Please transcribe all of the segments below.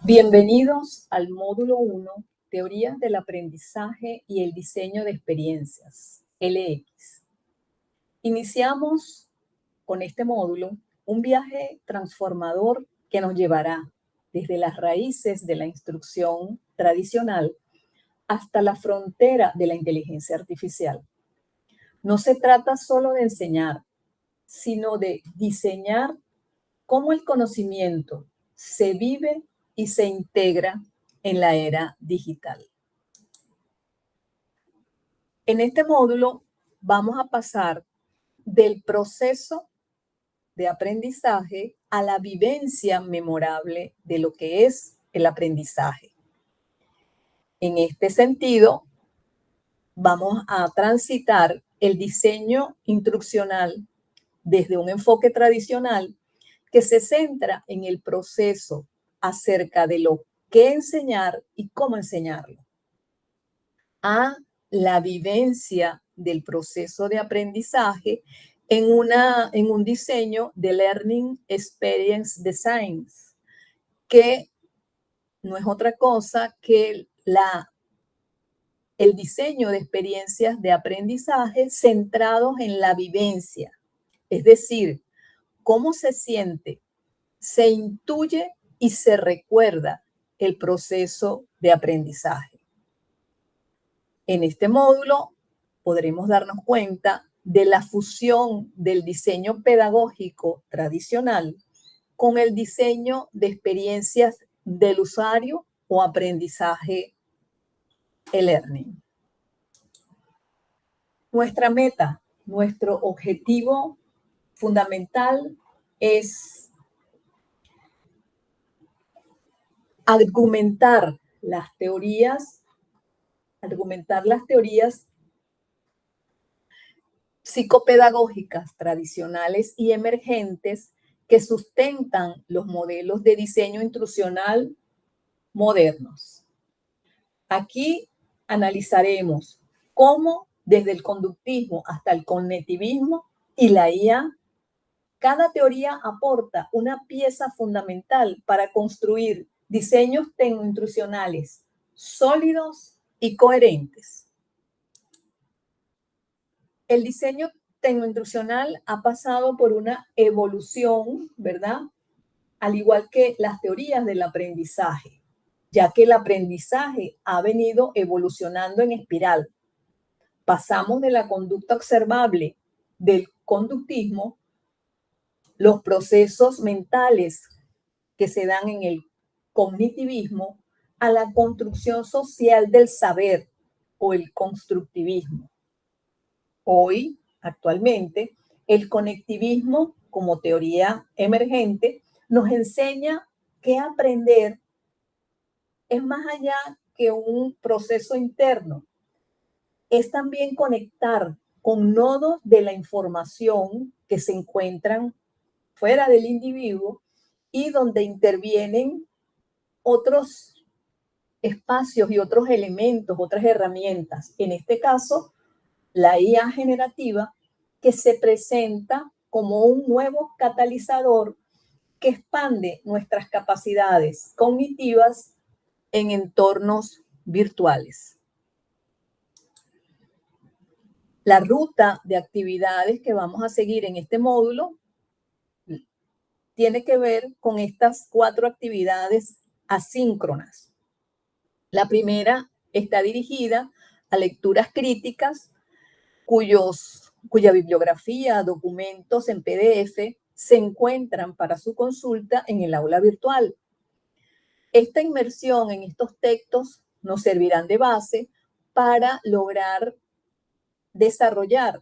Bienvenidos al módulo 1, Teorías del Aprendizaje y el Diseño de Experiencias, LX. Iniciamos con este módulo un viaje transformador que nos llevará desde las raíces de la instrucción tradicional hasta la frontera de la inteligencia artificial. No se trata solo de enseñar, sino de diseñar cómo el conocimiento se vive y se integra en la era digital. En este módulo vamos a pasar del proceso de aprendizaje a la vivencia memorable de lo que es el aprendizaje. En este sentido, vamos a transitar el diseño instruccional desde un enfoque tradicional que se centra en el proceso acerca de lo que enseñar y cómo enseñarlo, a la vivencia del proceso de aprendizaje en un diseño de Learning Experience Design, que no es otra cosa que el diseño de experiencias de aprendizaje centrados en la vivencia, es decir, cómo se siente, se intuye y se recuerda el proceso de aprendizaje. En este módulo podremos darnos cuenta de la fusión del diseño pedagógico tradicional con el diseño de experiencias del usuario o aprendizaje e-learning. Nuestra meta, nuestro objetivo fundamental es argumentar las teorías psicopedagógicas tradicionales y emergentes que sustentan los modelos de diseño instruccional modernos. Aquí analizaremos cómo desde el conductismo hasta el cognitivismo y la IA, cada teoría aporta una pieza fundamental para construir diseños tecnoinstruccionales sólidos y coherentes. El diseño tecnoinstruccional ha pasado por una evolución, ¿verdad? Al igual que las teorías del aprendizaje, ya que el aprendizaje ha venido evolucionando en espiral. Pasamos de la conducta observable del conductismo, los procesos mentales que se dan en el cognitivismo, a la construcción social del saber o el constructivismo. Hoy, actualmente, el conectivismo como teoría emergente nos enseña que aprender es más allá que un proceso interno. Es también conectar con nodos de la información que se encuentran fuera del individuo y donde intervienen otros espacios y otros elementos, otras herramientas. En este caso, la IA generativa, que se presenta como un nuevo catalizador que expande nuestras capacidades cognitivas en entornos virtuales. La ruta de actividades que vamos a seguir en este módulo tiene que ver con estas 4 actividades asíncronas. La primera está dirigida a lecturas críticas cuya bibliografía, documentos en PDF se encuentran para su consulta en el aula virtual. Esta inmersión en estos textos nos servirán de base para lograr desarrollar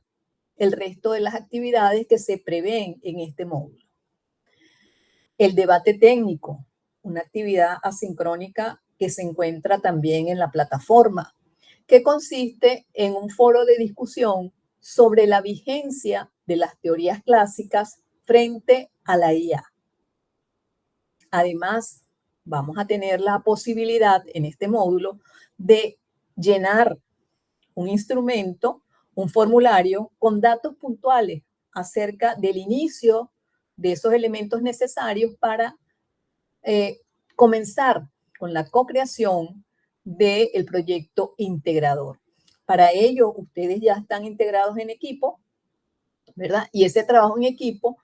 el resto de las actividades que se prevén en este módulo. El debate técnico, una actividad asincrónica que se encuentra también en la plataforma, que consiste en un foro de discusión sobre la vigencia de las teorías clásicas frente a la IA. Además, vamos a tener la posibilidad en este módulo de llenar un instrumento, un formulario con datos puntuales acerca del inicio de esos elementos necesarios para comenzar con la co-creación del proyecto integrador. Para ello, ustedes ya están integrados en equipo, ¿verdad? Y ese trabajo en equipo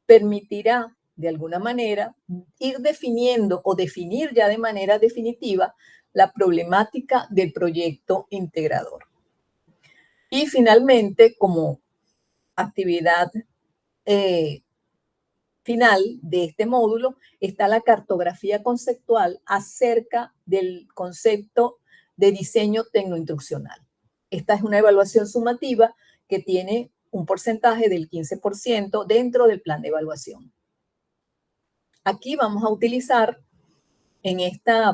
permitirá, de alguna manera, ir definiendo o definir ya de manera definitiva la problemática del proyecto integrador. Y finalmente, como actividad final de este módulo, está la cartografía conceptual acerca del concepto de diseño tecnoinstruccional. Esta es una evaluación sumativa que tiene un porcentaje del 15% dentro del plan de evaluación. Aquí vamos a utilizar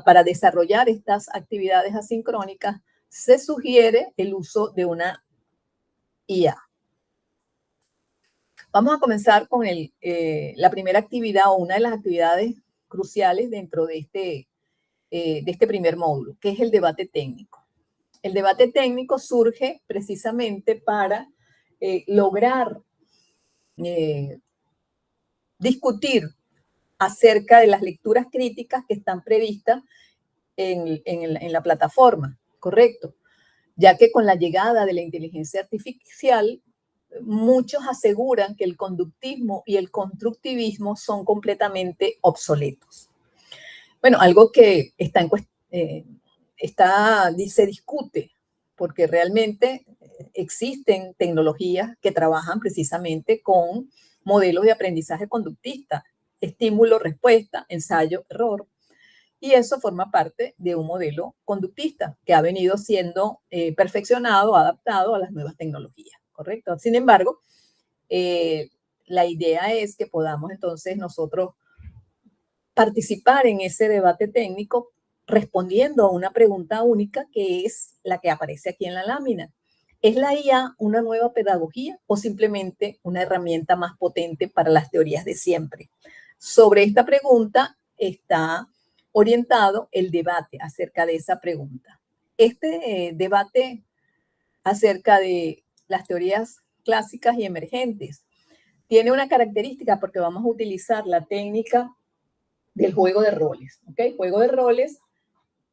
para desarrollar estas actividades asincrónicas, se sugiere el uso de una IA. Vamos a comenzar con la primera actividad o una de las actividades cruciales dentro de este primer módulo, que es el debate técnico. El debate técnico surge precisamente para lograr discutir acerca de las lecturas críticas que están previstas en la plataforma, ¿correcto? Ya que con la llegada de la inteligencia artificial, muchos aseguran que el conductismo y el constructivismo son completamente obsoletos. Bueno, algo que se discute, porque realmente existen tecnologías que trabajan precisamente con modelos de aprendizaje conductista, estímulo, respuesta, ensayo, error. Y eso forma parte de un modelo conductista que ha venido siendo perfeccionado, adaptado a las nuevas tecnologías, ¿correcto? Sin embargo, la idea es que podamos entonces nosotros participar en ese debate técnico respondiendo a una pregunta única que es la que aparece aquí en la lámina. ¿Es la IA una nueva pedagogía o simplemente una herramienta más potente para las teorías de siempre? Sobre esta pregunta está orientado el debate acerca de esa pregunta. Este debate acerca de las teorías clásicas y emergentes tiene una característica porque vamos a utilizar la técnica del juego de roles, ¿ok? Juego de roles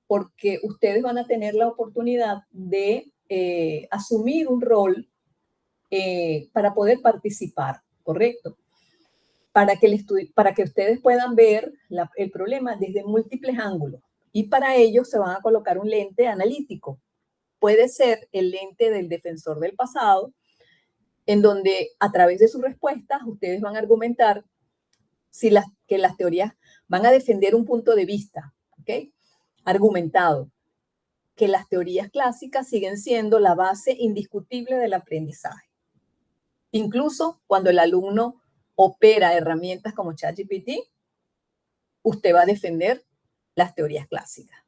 porque ustedes van a tener la oportunidad de asumir un rol para poder participar, ¿correcto? Para que ustedes puedan ver el problema desde múltiples ángulos. Y para ello se van a colocar un lente analítico. Puede ser el lente del defensor del pasado, en donde a través de sus respuestas ustedes van a argumentar que las teorías van a defender un punto de vista, ¿ok? Argumentado, que las teorías clásicas siguen siendo la base indiscutible del aprendizaje. Incluso cuando el alumno opera herramientas como ChatGPT, usted va a defender las teorías clásicas.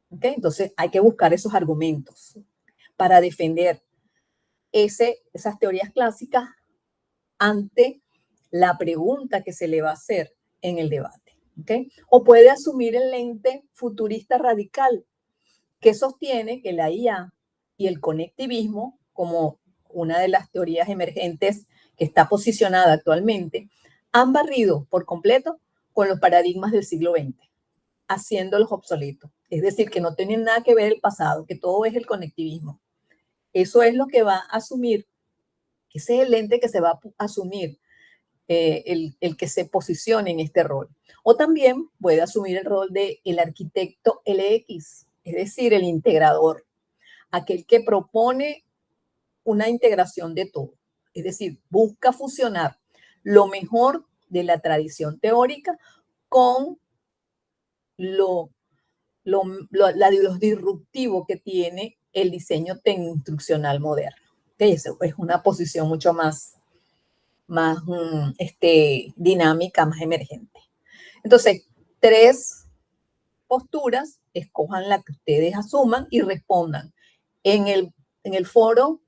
¿Okay? Entonces hay que buscar esos argumentos para defender esas teorías clásicas ante la pregunta que se le va a hacer en el debate. ¿Okay? O puede asumir el lente futurista radical que sostiene que la IA y el conectivismo, como una de las teorías emergentes que está posicionada actualmente, han barrido por completo con los paradigmas del siglo XX, haciéndolos obsoletos. Es decir, que no tienen nada que ver el pasado, que todo es el conectivismo. Eso es lo que va a asumir, ese es el lente que se va a asumir, el que se posicione en este rol. O también puede asumir el rol del arquitecto LX, es decir, el integrador, aquel que propone una integración de todo. Es decir, busca fusionar lo mejor de la tradición teórica con lo disruptivo que tiene el diseño tecno-instruccional moderno. Eso es una posición mucho más dinámica, más emergente. Entonces, 3 posturas, escojan la que ustedes asuman y respondan en el foro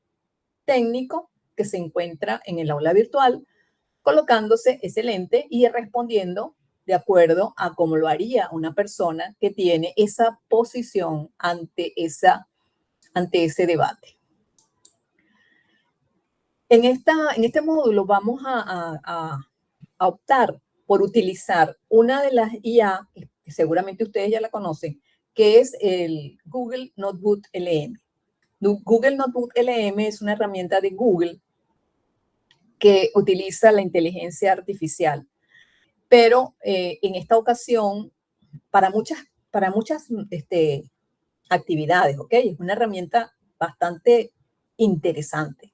técnico que se encuentra en el aula virtual, colocándose ese lente y respondiendo de acuerdo a cómo lo haría una persona que tiene esa posición ante ese debate. En este módulo vamos a optar por utilizar una de las IA que seguramente ustedes ya la conocen, que es el Google Notebook LM. Google Notebook LM es una herramienta de Google que utiliza la inteligencia artificial, pero en esta ocasión para muchas actividades, ¿ok? Es una herramienta bastante interesante.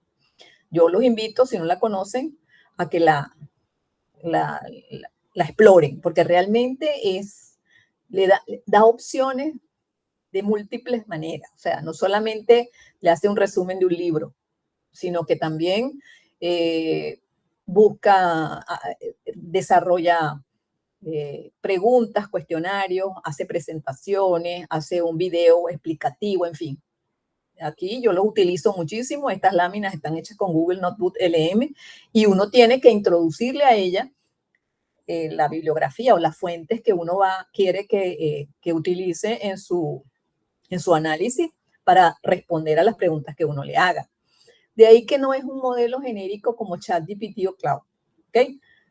Yo los invito, si no la conocen, a que la exploren, porque realmente le da opciones de múltiples maneras. O sea, no solamente le hace un resumen de un libro, sino que también desarrolla preguntas, cuestionarios, hace presentaciones, hace un video explicativo, en fin. Aquí yo lo utilizo muchísimo. Estas láminas están hechas con Google Notebook LM y uno tiene que introducirle a ella la bibliografía o las fuentes que uno quiere que utilice en su análisis para responder a las preguntas que uno le haga. De ahí que no es un modelo genérico como ChatGPT o Cloud, ¿ok?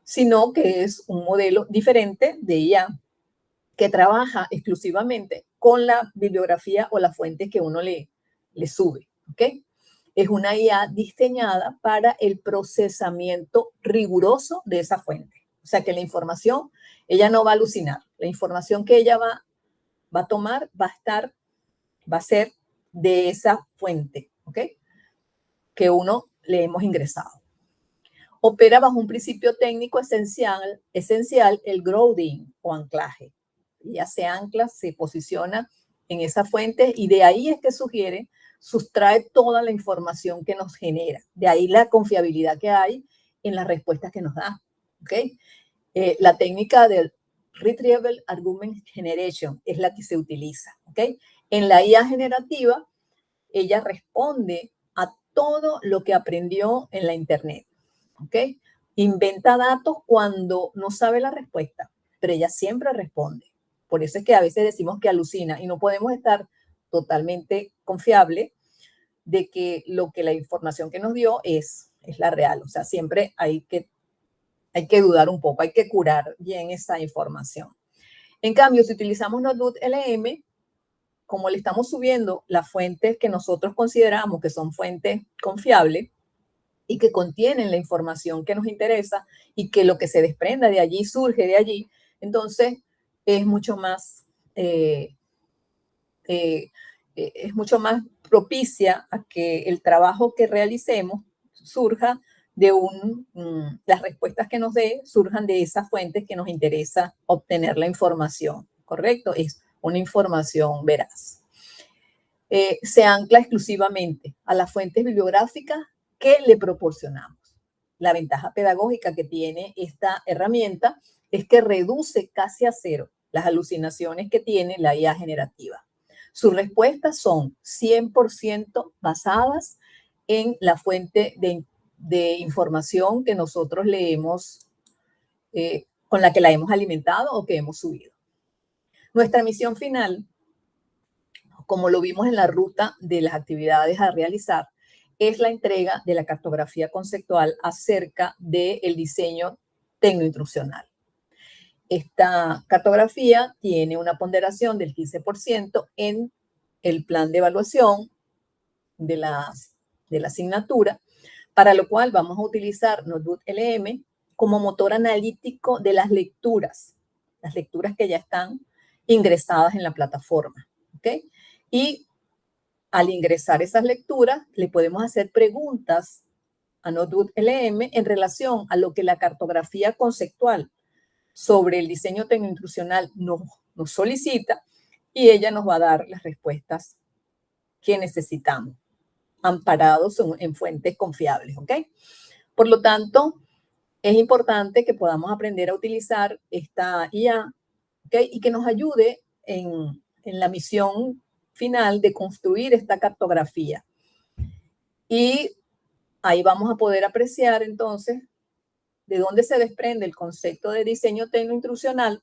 Sino que es un modelo diferente de IA que trabaja exclusivamente con la bibliografía o las fuentes que uno le sube, ¿ok? Es una IA diseñada para el procesamiento riguroso de esa fuente. O sea que la información, ella no va a alucinar. La información que ella va a tomar va a ser de esa fuente, ¿ok? Que uno le hemos ingresado. Opera bajo un principio técnico esencial el grounding o anclaje. Ya se ancla, se posiciona en esa fuente y de ahí es que sustrae toda la información que nos genera. De ahí la confiabilidad que hay en las respuestas que nos da. ¿Okay? La técnica del Retrieval Argument Generation es la que se utiliza. ¿Okay? En la IA generativa, ella responde a todo lo que aprendió en la Internet. ¿Ok? Inventa datos cuando no sabe la respuesta, pero ella siempre responde. Por eso es que a veces decimos que alucina y no podemos estar totalmente confiable de que la información que nos dio es la real. O sea, siempre hay que dudar un poco, hay que curar bien esa información. En cambio, si utilizamos Notebook LM, como le estamos subiendo las fuentes que nosotros consideramos que son fuentes confiables y que contienen la información que nos interesa y que lo que se desprenda de allí surge de allí, entonces es mucho más propicia a que el trabajo que realicemos surja de las respuestas que nos dé surjan de esas fuentes que nos interesa obtener la información, ¿correcto? Es una información veraz. Se ancla exclusivamente a las fuentes bibliográficas que le proporcionamos. La ventaja pedagógica que tiene esta herramienta es que reduce casi a cero las alucinaciones que tiene la IA generativa. Sus respuestas son 100% basadas en la fuente de información que nosotros con la que la hemos alimentado o que hemos subido. Nuestra misión final, como lo vimos en la ruta de las actividades a realizar, es la entrega de la cartografía conceptual acerca del diseño tecnoinstruccional. Esta cartografía tiene una ponderación del 15% en el plan de evaluación de la asignatura, para lo cual vamos a utilizar Notebook LM como motor analítico de las lecturas que ya están ingresadas en la plataforma. ¿Ok? Y al ingresar esas lecturas, le podemos hacer preguntas a Notebook LM en relación a lo que la cartografía conceptual sobre el diseño tecnoinstruccional nos solicita y ella nos va a dar las respuestas que necesitamos, amparados en fuentes confiables, ¿ok? Por lo tanto, es importante que podamos aprender a utilizar esta IA, ¿ok? Y que nos ayude en la misión final de construir esta cartografía. Y ahí vamos a poder apreciar entonces de dónde se desprende el concepto de diseño tecnoinstruccional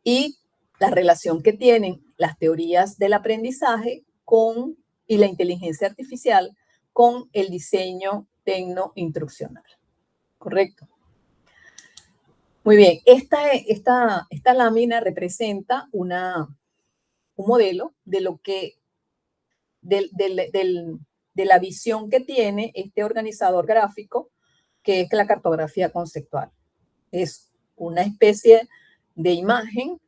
y la relación que tienen las teorías del aprendizaje y la inteligencia artificial con el diseño tecnoinstruccional. ¿Correcto? Muy bien, esta lámina representa un modelo de lo que, de la visión que tiene este organizador gráfico, que es la cartografía conceptual. Es una especie de imagen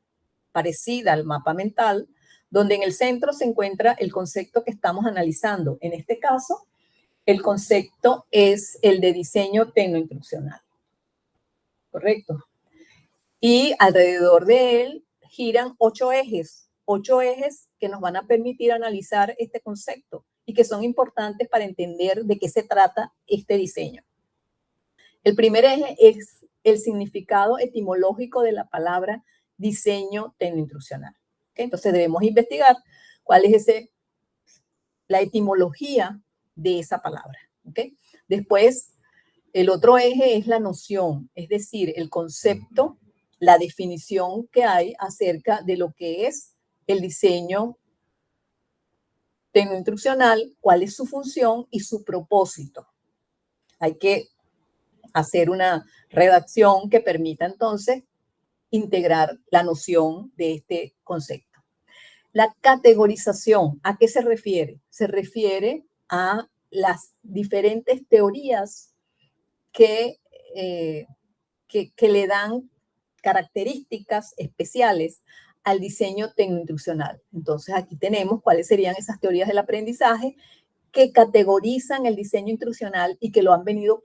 parecida al mapa mental, donde en el centro se encuentra el concepto que estamos analizando. En este caso, el concepto es el de diseño tecnoinstruccional, ¿correcto? Y alrededor de él giran 8 ejes que nos van a permitir analizar este concepto y que son importantes para entender de qué se trata este diseño. El primer eje es el significado etimológico de la palabra diseño tecnoinstruccional. ¿Okay? Entonces debemos investigar cuál es la etimología de esa palabra. ¿Okay? Después, el otro eje es la noción, es decir, el concepto, la definición que hay acerca de lo que es el diseño tecnoinstruccional, cuál es su función y su propósito. Hay que hacer una redacción que permita entonces integrar la noción de este concepto. La categorización, ¿a qué se refiere? Se refiere a las diferentes teorías que le dan características especiales al diseño tecnoinstruccional. Entonces, aquí tenemos cuáles serían esas teorías del aprendizaje que categorizan el diseño instruccional y que lo han venido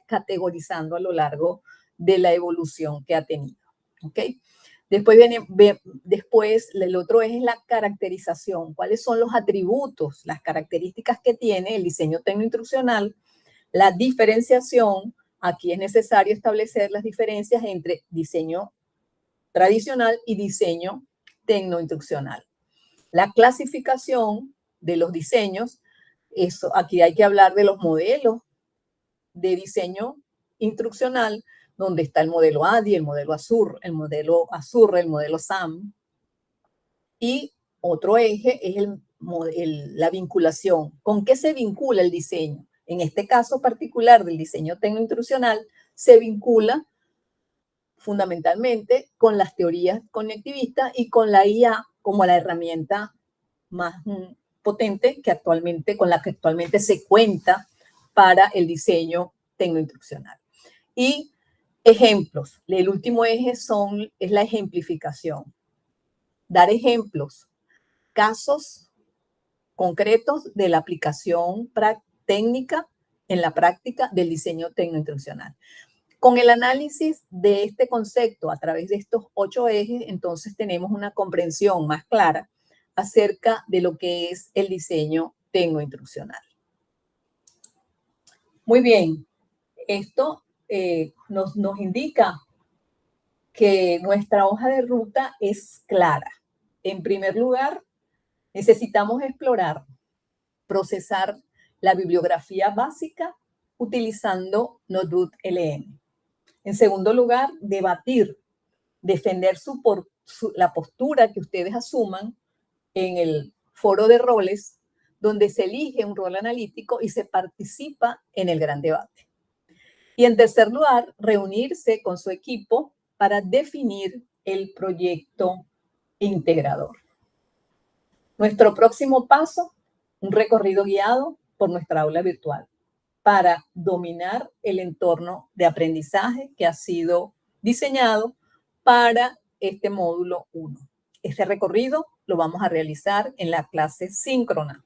categorizando a lo largo de la evolución que ha tenido. ¿Ok? Después el otro es la caracterización. ¿Cuáles son los atributos, las características que tiene el diseño tecnoinstruccional? La diferenciación. Aquí es necesario establecer las diferencias entre diseño tradicional y diseño tecnoinstruccional. La clasificación de los diseños. Aquí hay que hablar de los modelos de diseño instruccional, donde está el modelo ADI, el modelo Azure, el modelo SAM. Y otro eje es la vinculación. ¿Con qué se vincula el diseño? En este caso particular del diseño tecnoinstruccional, se vincula fundamentalmente con las teorías conectivistas y con la IA como la herramienta más potente con la que actualmente se cuenta para el diseño tecnoinstruccional. Y ejemplos. El último eje es la ejemplificación. Dar ejemplos, casos concretos de la aplicación técnica en la práctica del diseño tecnoinstruccional. Con el análisis de este concepto a través de estos 8 ejes, entonces tenemos una comprensión más clara acerca de lo que es el diseño tecnoinstruccional. Muy bien, esto nos indica que nuestra hoja de ruta es clara. En primer lugar, necesitamos explorar, procesar la bibliografía básica utilizando Notebook-LM. En segundo lugar, debatir, defender la postura que ustedes asuman en el foro de roles, donde se elige un rol analítico y se participa en el gran debate. Y en tercer lugar, reunirse con su equipo para definir el proyecto integrador. Nuestro próximo paso, un recorrido guiado por nuestra aula virtual para dominar el entorno de aprendizaje que ha sido diseñado para este módulo 1. Este recorrido lo vamos a realizar en la clase síncrona,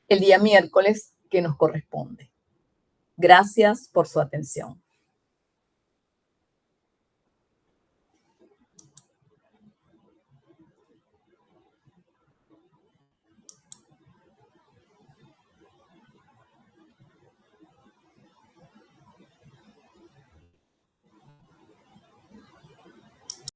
el día miércoles que nos corresponde. Gracias por su atención.